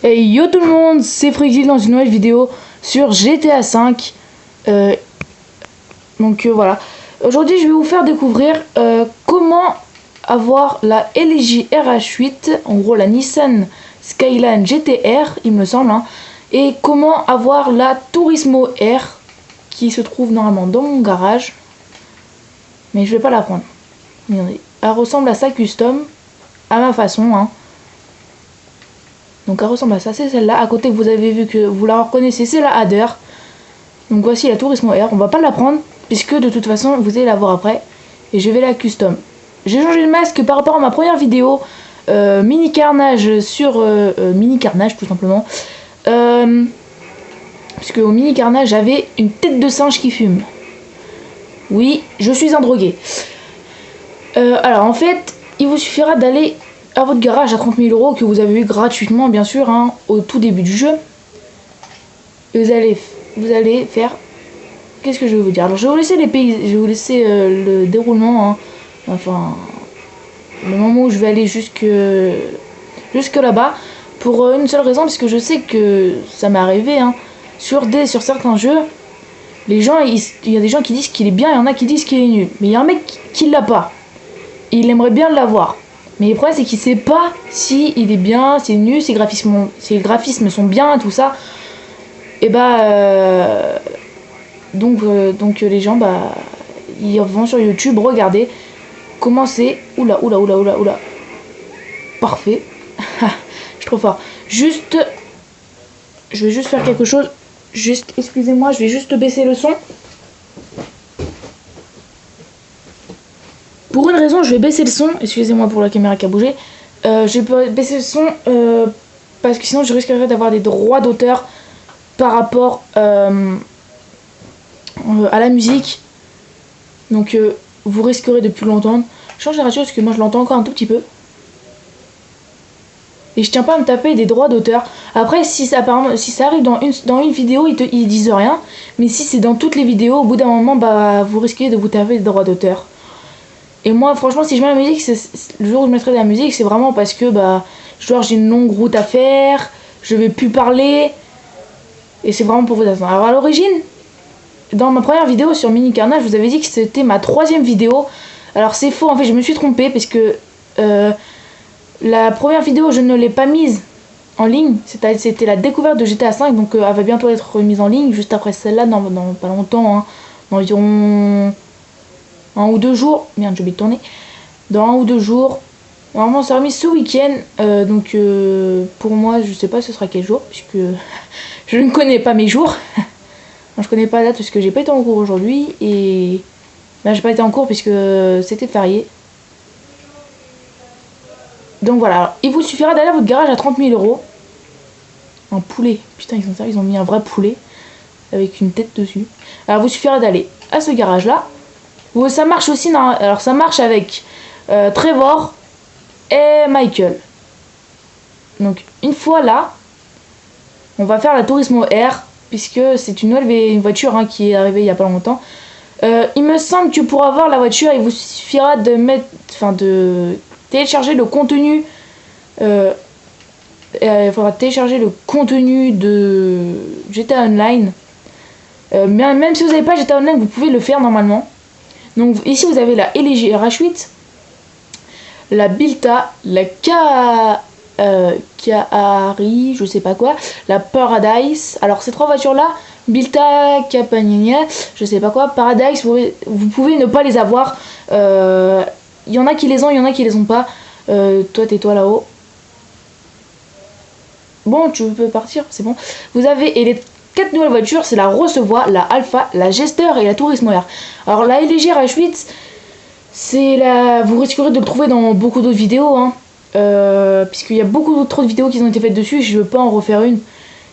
Hey yo tout le monde, c'est Frexil dans une nouvelle vidéo sur GTA V. Voilà. Aujourd'hui je vais vous faire découvrir comment avoir la LG RH8, en gros la Nissan Skyline GTR il me semble, et comment avoir la Turismo R qui se trouve normalement dans mon garage. Mais je vais pas la prendre. Regardez, elle ressemble à sa custom, à ma façon. Donc elle ressemble à ça, c'est celle-là. À côté, vous avez vu que vous la reconnaissez, c'est la Hadder. Donc voici la Turismo R. On va pas la prendre puisque de toute façon vous allez la voir après. Et je vais la custom. J'ai changé le masque par rapport à ma première vidéo mini carnage sur mini carnage tout simplement. Puisque au mini carnage j'avais une tête de singe qui fume. Oui, je suis un drogué. Alors en fait, il vous suffira d'aller à votre garage à 30 000 € que vous avez eu gratuitement bien sûr au tout début du jeu. Et vous allez faire... Qu'est-ce que je vais vous dire? Alors je vais vous laisser les pays, je vais vous laisser le déroulement, enfin le moment où je vais aller jusque là-bas, pour une seule raison, parce que je sais que ça m'est arrivé sur certains jeux. Les gens, il y a des gens qui disent qu'il est bien, il y en a qui disent qu'il est nul. Mais il y a un mec qui l'a pas. Il aimerait bien l'avoir. Mais le problème c'est qu'il sait pas si il est bien, si c'est nul, si les graphismes sont bien, tout ça. Et donc les gens ils vont sur YouTube regarder comment c'est. Oula. Parfait. Je suis trop fort. Je vais juste faire quelque chose. Juste, excusez-moi, je vais juste baisser le son. Pour une raison, je vais baisser le son. Excusez-moi pour la caméra qui a bougé. Je vais baisser le son parce que sinon je risquerais d'avoir des droits d'auteur par rapport à la musique. Donc vous risquerez de plus l'entendre. Je change la radio parce que moi je l'entends encore un tout petit peu. Et je tiens pas à me taper des droits d'auteur. Après si ça arrive dans une vidéo, ils disent rien. Mais si c'est dans toutes les vidéos, au bout d'un moment vous risquez de vous taper des droits d'auteur. Et moi franchement si je mets la musique, le jour où je mettrai de la musique, c'est vraiment parce que j'ai une longue route à faire, je vais plus parler. Et c'est vraiment pour vous attendre. Alors à l'origine, dans ma première vidéo sur Mini Carnage, je vous avais dit que c'était ma 3e vidéo. Alors c'est faux, en fait je me suis trompée parce que la première vidéo je ne l'ai pas mise en ligne. C'était la découverte de GTA V, donc elle va bientôt être remise en ligne juste après celle-là, dans pas longtemps, dans environ 1 ou 2 jours. Merde, j'ai oublié de tourner. Dans 1 ou 2 jours. Normalement ça sera remis ce week-end. Pour moi je sais pas ce sera quel jour, puisque je ne connais pas mes jours. Je connais pas la date parce que j'ai pas été en cours aujourd'hui. Et j'ai pas été en cours puisque c'était férié. Donc voilà, alors, il vous suffira d'aller à votre garage à 30 000 €. Un poulet, putain ils ont mis un vrai poulet avec une tête dessus. Alors il vous suffira d'aller à ce garage là. Ça marche aussi, alors ça marche avec Trevor et Michael. Donc une fois là, on va faire la Turismo R, puisque c'est une nouvelle voiture qui est arrivée il y a pas longtemps. Il me semble que pour avoir la voiture, il vous suffira de télécharger le contenu. Il faudra télécharger le contenu de GTA Online. Même si vous n'avez pas GTA Online, vous pouvez le faire normalement. Donc ici vous avez la LG RH8, la Bilta, la Kahari, je sais pas quoi, la Paradise. Alors ces 3 voitures là, Bilta, Capagnania, je sais pas quoi, Paradise, vous pouvez ne pas les avoir. Il y en a qui les ont, il y en a qui les ont pas. Toi tais-toi là-haut. Bon, tu peux partir, c'est bon. Vous avez, et les 4 nouvelles voitures, c'est la Recevoir, la Alpha, la Jester et la Turismo R. Alors la LG RH8, vous risquerez de le trouver dans beaucoup d'autres vidéos, puisqu'il y a beaucoup trop de vidéos qui ont été faites dessus. Je ne veux pas en refaire une.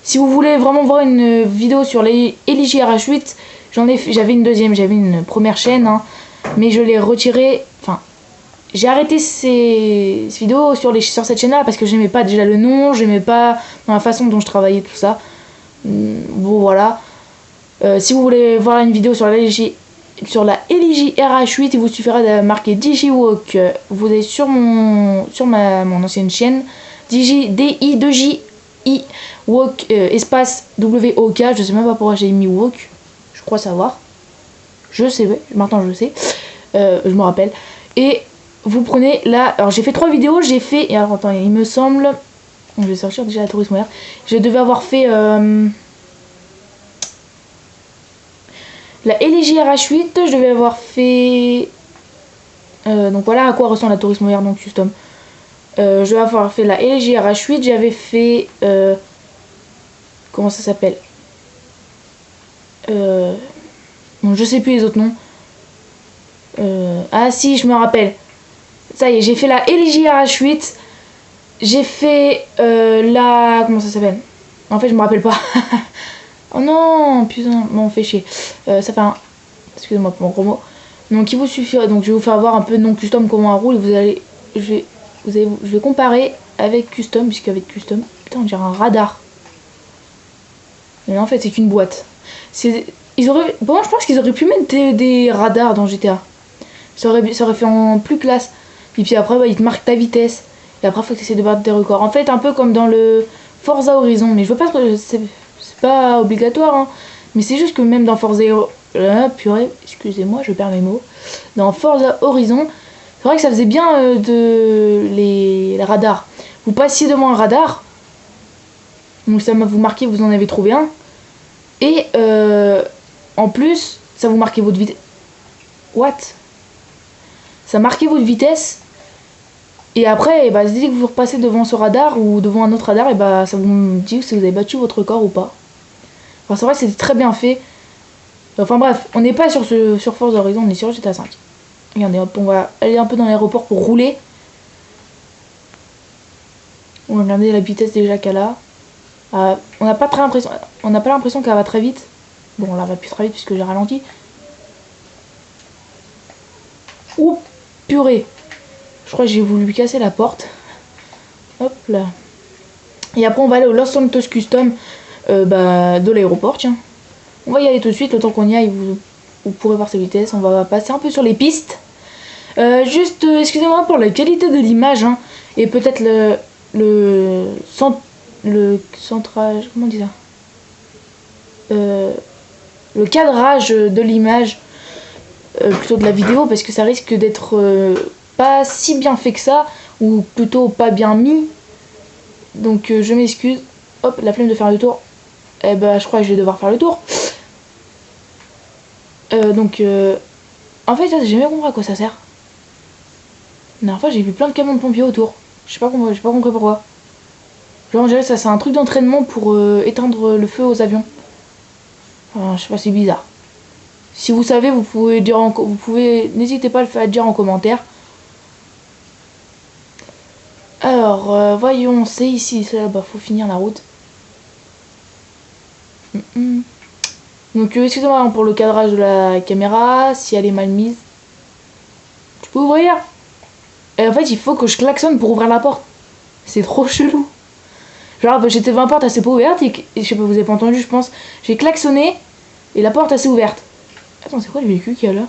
Si vous voulez vraiment voir une vidéo sur les LG RH8, j'avais une deuxième, j'avais une première chaîne, mais je l'ai retirée. Enfin, j'ai arrêté ces vidéos sur cette chaîne là parce que j'aimais pas déjà le nom, j'aimais pas dans la façon dont je travaillais, tout ça. Bon voilà. Si vous voulez voir une vidéo sur la LG RH8, il vous suffira de marquer DigiWalk. Vous allez sur mon ancienne chaîne DI2J I walk espace WOK. Je sais même pas pourquoi j'ai mis walk. Je crois savoir. Je sais, maintenant je sais. Je me rappelle. Et vous prenez là. Alors j'ai fait 3 vidéos. J'ai fait. Et alors attends, il me semble. Je vais sortir déjà la tourisme moderne. Je devais avoir fait la LG RH8. Je devais avoir fait. Donc voilà à quoi ressemble la tourisme moderne donc custom. Je vais avoir fait la LG RH8. J'avais fait. Comment ça s'appelle bon, je sais plus les autres noms. Ah si, je me rappelle. Ça y est, j'ai fait la LG RH8. J'ai fait la... Comment ça s'appelle? En fait, je me rappelle pas. Oh non, putain, bon, on fait chier. Ça fait un... Excusez-moi pour mon gros mot. Donc, il vous suffira... Donc, je vais vous faire voir un peu non custom comment elle roule. Et vous allez... Je vais comparer avec custom, puisqu'avec custom... Putain, on dirait un radar. Mais en fait, c'est qu'une boîte. Ils auraient... Bon, je pense qu'ils auraient pu mettre des radars dans GTA. Ça aurait fait en plus classe. Et puis après, bah, ils te marquent ta vitesse. Et après, il faut que tu essaies de battre des records. En fait, un peu comme dans le Forza Horizon. Mais je veux pas... C'est pas obligatoire, hein. Mais c'est juste que même dans Forza... purée, excusez-moi, je perds mes mots. Dans Forza Horizon, c'est vrai que ça faisait bien les radars. Vous passiez devant un radar. Donc ça va vous marquer, vous en avez trouvé un. Et en plus, ça vous marquait votre vitesse. What? Ça marquait votre vitesse. Et après, bah, dès que vous repassez devant ce radar ou devant un autre radar, et bah, ça vous dit si vous avez battu votre record ou pas. Enfin, c'est vrai que c'était très bien fait. Enfin bref, on n'est pas sur Forza Horizon, on est sur GTA 5. Regardez, hop, on va aller un peu dans l'aéroport pour rouler. On va regarder la vitesse déjà qu'elle a. On n'a pas l'impression qu'elle va très vite. Bon, là, elle va plus très vite puisque j'ai ralenti. Ouh, purée. Je crois que j'ai voulu lui casser la porte. Hop là. Et après, on va aller au Los Santos Custom de l'aéroport, tiens. On va y aller tout de suite, le temps qu'on y aille, vous pourrez voir sa vitesse. On va passer un peu sur les pistes. Juste, excusez-moi pour la qualité de l'image, hein, et peut-être le centrage, comment on dit ça, le cadrage de l'image, plutôt de la vidéo, parce que ça risque d'être pas si bien fait que ça, ou plutôt pas bien mis. Donc je m'excuse. Hop, la flemme de faire le tour. Eh ben, je crois que je vais devoir faire le tour. En fait, j'ai jamais compris à quoi ça sert. La dernière fois, j'ai vu plein de camions de pompiers autour. J'ai pas compris pourquoi. Genre, on dirait que ça, c'est un truc d'entraînement pour éteindre le feu aux avions. Enfin, je sais pas, c'est bizarre. Si vous savez, vous pouvez dire n'hésitez pas à le dire en commentaire. Alors, voyons, c'est ici, c'est là-bas, faut finir la route. Donc, excusez-moi pour le cadrage de la caméra, si elle est mal mise. Tu peux ouvrir? Et en fait, il faut que je klaxonne pour ouvrir la porte. C'est trop chelou. Genre, j'étais devant la porte assez pas ouverte, et je sais pas, vous avez pas entendu, je pense. J'ai klaxonné, et la porte assez ouverte. Attends, c'est quoi le véhicule qu'il y a là?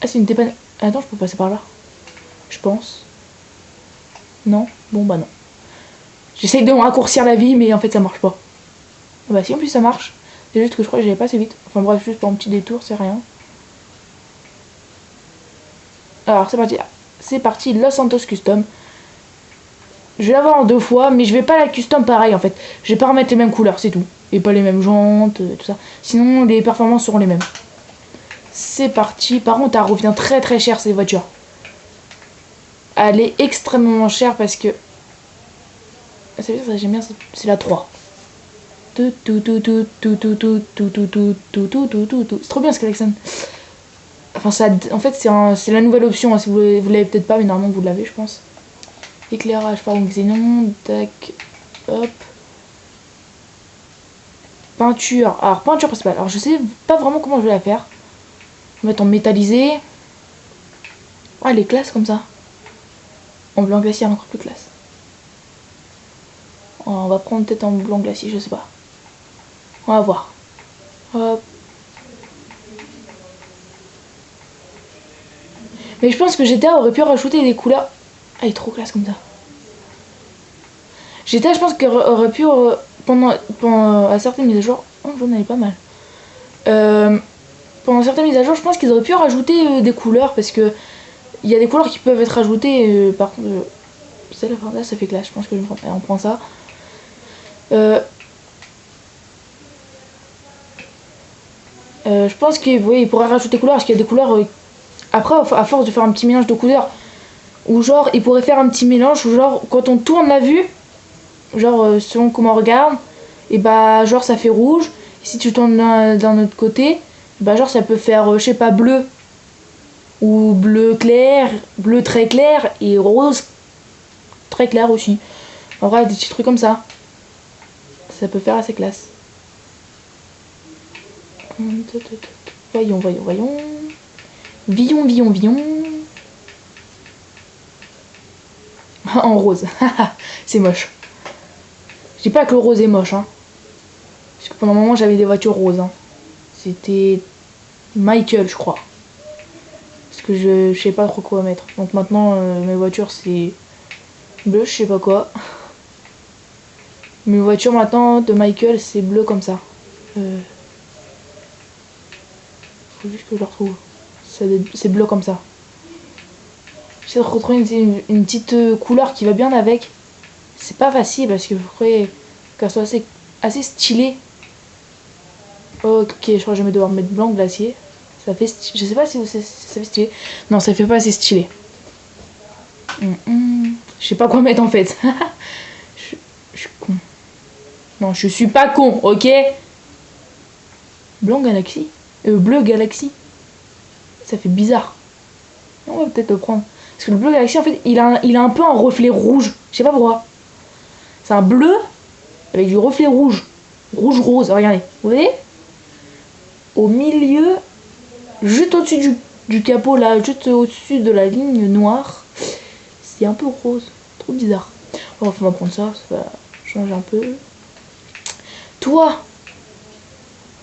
Ah, c'est une dépanneur. Attends, je peux passer par là. Je pense. Non? Bon, bah non. J'essaye de me raccourcir la vie, mais en fait, ça marche pas. Ah bah si, en plus, ça marche. C'est juste que je crois que j'allais pas assez vite. Enfin bref, juste pour un petit détour, c'est rien. Alors, c'est parti. C'est parti, Los Santos Custom. Je vais l'avoir en 2 fois, mais je vais pas la custom pareil, en fait. Je vais pas remettre les mêmes couleurs, c'est tout. Et pas les mêmes jantes, tout ça. Sinon, les performances seront les mêmes. C'est parti. Par contre, elle revient très très cher, cette voiture. Elle est extrêmement chère parce que... C'est bien, ça j'aime bien, c'est la 3. C'est trop bien ce klaxon. Enfin, ça, en fait, c'est la nouvelle option. Hein, si vous l'avez peut-être pas, mais normalement vous l'avez, je pense. Éclairage par xénon. Tac. Hop. Peinture. Alors, peinture principale. Alors, je sais pas vraiment comment je vais la faire. Je vais mettre en métallisé. Ah, elle est classe comme ça. En blanc glacier, elle est encore plus classe. On va prendre peut-être en blanc glacier, je sais pas. On va voir. Hop. Mais je pense que GTA aurait pu rajouter des couleurs. Ah, elle est trop classe comme ça. GTA, je pense qu'il aurait pu, à certaines mises à jour, oh, j'en avais pas mal. Pendant certaines mises à jour, je pense qu'ils auraient pu rajouter des couleurs parce que il y a des couleurs qui peuvent être ajoutées. Par contre, c'est la fin là, ça fait clash. Je pense que on prend ça. Je pense qu'il oui, pourrait rajouter des couleurs parce qu'il y a des couleurs. Après, à force de faire un petit mélange de couleurs, ou genre, il pourrait faire un petit mélange où genre, quand on tourne la vue, genre, selon comment on regarde, et bah, genre, ça fait rouge. Et si tu tournes d'un autre côté, bah, genre, ça peut faire, je sais pas, bleu. Ou bleu clair, bleu très clair, et rose très clair aussi. En vrai, des petits trucs comme ça. Ça peut faire assez classe. Voyons, voyons, voyons. Villon, villon, villon. En rose. C'est moche. Je dis pas que le rose est moche, hein. Parce que pendant un moment, j'avais des voitures roses. Hein. C'était Michael, je crois. Parce que je sais pas trop quoi mettre. Donc maintenant, mes voitures, c'est bleu, je sais pas quoi. Mes voitures maintenant de Michael, c'est bleu comme ça. Faut juste que je le retrouve. C'est bleu comme ça. J'essaie de retrouver une petite couleur qui va bien avec. C'est pas facile parce qu'il faudrait qu'elle soit assez stylée. Ok, je crois que je vais devoir mettre blanc glacier. Ça fait je sais pas si ça fait stylé. Non, ça fait pas assez stylé. Je sais pas quoi mettre en fait. je suis con. Non, je suis pas con, ok? Blanc galaxie. Bleu galaxie. Ça fait bizarre. On va peut-être le prendre. Parce que le bleu galaxie, en fait, il a un peu un reflet rouge. Je sais pas pourquoi. C'est un bleu avec du reflet rouge. Rouge rose, regardez. Vous voyez? Au milieu, juste au-dessus du capot, là, juste au-dessus de la ligne noire. C'est un peu rose. Trop bizarre. Bon, on va prendre ça, ça va changer un peu. Toit.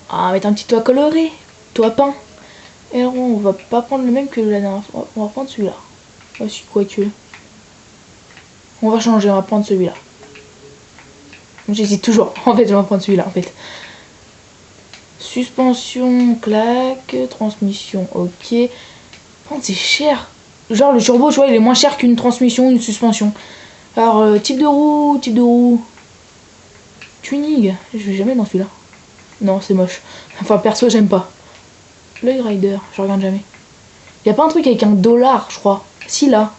Ah, mettre un petit toit coloré. Toit peint. Et alors, on va pas prendre le même que la dernière fois. On va prendre celui-là. Voici, quoique. On va changer, on va prendre celui-là. J'hésite toujours. En fait, je vais prendre celui-là, en fait. Suspension, claque. Transmission, ok. Oh, c'est cher. Genre, le turbo, tu vois, il est moins cher qu'une transmission ou une suspension. Alors, type de roue, type de roue. Tuning. Je vais jamais dans celui-là. Non, c'est moche. Enfin, perso, j'aime pas. L'œil rider, je regarde jamais. Y a pas un truc avec un dollar, je crois. Si, là.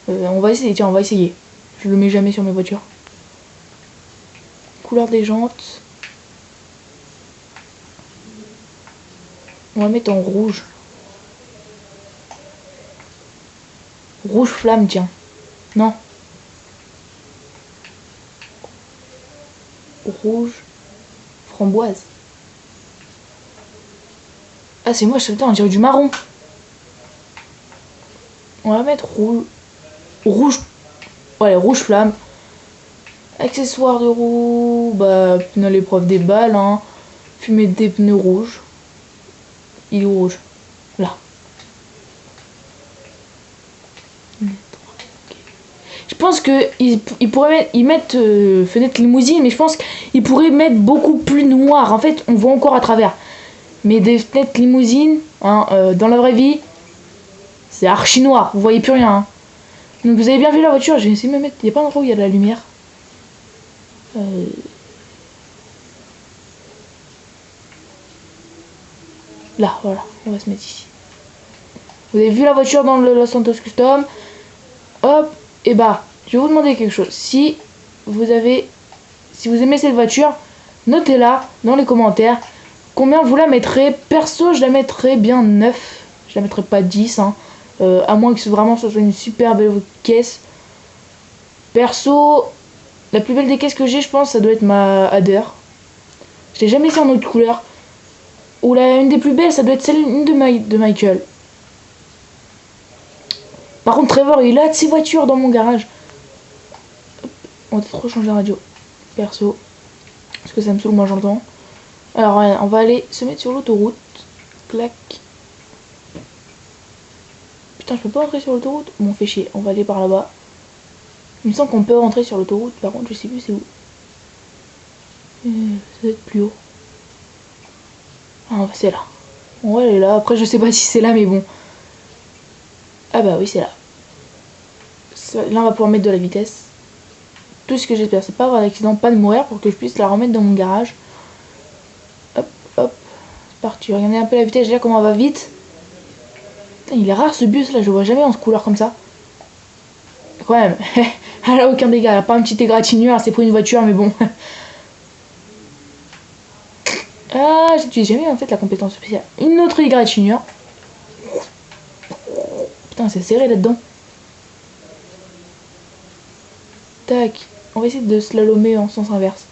On va essayer, tiens, on va essayer. Je le mets jamais sur mes voitures. Couleur des jantes. On va mettre en rouge. Rouge flamme, tiens. Non. Rouge framboise. Ah, c'est moche, putain, on dirait du marron. On va mettre rouge. Rouge. Ouais, rouge flamme. Accessoires de roue. Bah, pneus à l'épreuve des balles, hein. Fumée des pneus rouges. Il est rouge. Là. Je pense que il pourrait mettre fenêtre limousine, mais je pense qu'il pourrait mettre beaucoup plus noir. En fait, on voit encore à travers. Mais des fenêtres limousine, hein, dans la vraie vie, c'est archi noir. Vous voyez plus rien. Hein. Donc vous avez bien vu la voiture. J'ai essayé de me mettre. Il n'y a pas un endroit où il y a de la lumière. Là, voilà. On va se mettre ici. Vous avez vu la voiture dans le Los Santos Custom. Hop. Et bah, je vais vous demander quelque chose. Si vous aimez cette voiture, notez-la dans les commentaires. Combien vous la mettrez? Perso, je la mettrais bien 9. Je la mettrais pas 10. Hein. À moins que vraiment ce soit une super belle caisse. Perso, la plus belle des caisses que j'ai, je pense, ça doit être ma Adder. Je l'ai jamais essayé en autre couleur. Ou une des plus belles, ça doit être celle de Michael. Par contre, Trevor, il a de ses voitures dans mon garage. On va trop changer la radio. Perso. Parce que ça me saoule, moi j'entends. Alors, on va aller se mettre sur l'autoroute. Clac. Putain, je peux pas entrer sur l'autoroute. Bon, fait chier. On va aller par là-bas. Il me semble qu'on peut rentrer sur l'autoroute, par contre je sais plus c'est où. Ça doit être plus haut. Ah c'est là. Bon elle est là, après je sais pas si c'est là mais bon. Ah bah oui c'est là. Là on va pouvoir mettre de la vitesse. Tout ce que j'espère c'est pas avoir d'accident, pas de mourir pour que je puisse la remettre dans mon garage. Hop hop. C'est parti, regardez un peu la vitesse déjà comment on va vite. Putain, il est rare ce bus là, je le vois jamais en couleur comme ça. Quand même, elle a aucun dégât, elle a pas un petit égratignure, c'est pour une voiture mais bon. Ah, j'utilise jamais en fait la compétence spéciale. Une autre égratignure. Putain, c'est serré là-dedans. Tac. On va essayer de slalomer en sens inverse.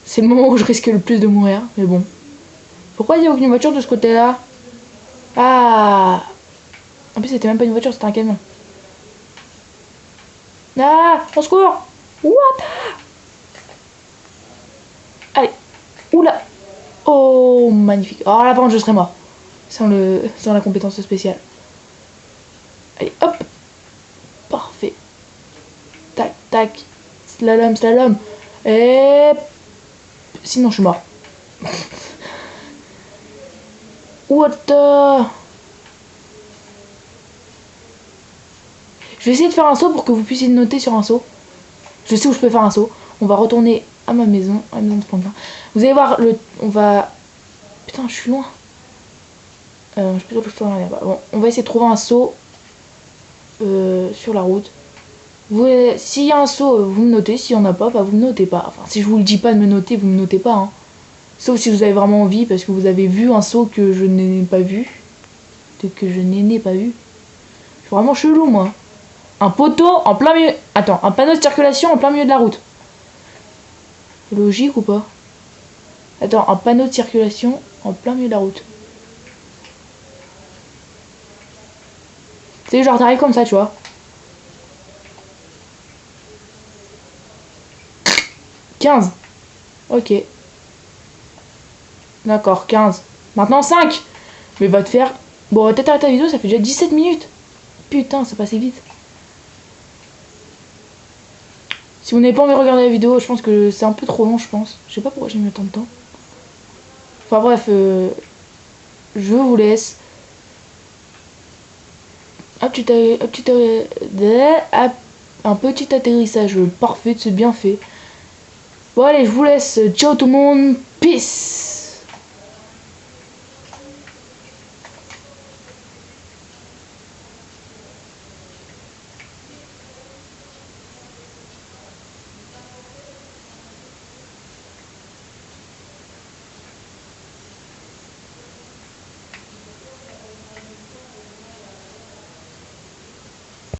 C'est le moment où je risque le plus de mourir, mais bon. Pourquoi il n'y a aucune voiture de ce côté-là? Ah. En plus, c'était même pas une voiture, c'était un camion. Ah, au secours. What? Allez. Oula. Oh, magnifique. Oh là, par contre, je serais mort. Sans la compétence spéciale. Allez, hop. Parfait. Tac, tac. Slalom, slalom. Et... Sinon, je suis mort. What the... Je vais essayer de faire un saut pour que vous puissiez noter sur un saut. Je sais où je peux faire un saut. On va retourner à ma maison. À la maison de Franklin. Vous allez voir, on va... Putain, je suis loin. Je peux pas tout en bon, on va essayer de trouver un saut sur la route. S'il y a un saut, vous me notez. S'il n'y en a pas, bah, vous me notez pas. Enfin, si je vous le dis pas de me noter, vous me notez pas. Hein. Sauf si vous avez vraiment envie, parce que vous avez vu un saut que je n'ai pas vu. Que je n'ai pas vu. Je suis vraiment chelou, moi. Un poteau en plein milieu... Attends, un panneau de circulation en plein milieu de la route. Logique ou pas? Attends, un panneau de circulation en plein milieu de la route. C'est genre t'arrives comme ça, tu vois. 15. Ok. D'accord, 15. Maintenant 5. Mais va te faire... Bon, on va peut-être arrêter la vidéo, ça fait déjà 17 minutes. Putain, ça passait vite. Si vous n'avez pas envie de regarder la vidéo, je pense que c'est un peu trop long, je pense. Je sais pas pourquoi j'ai mis autant de temps. Enfin bref, je vous laisse. Un petit atterrissage parfait, c'est bien fait. Bon allez, je vous laisse. Ciao tout le monde. Peace.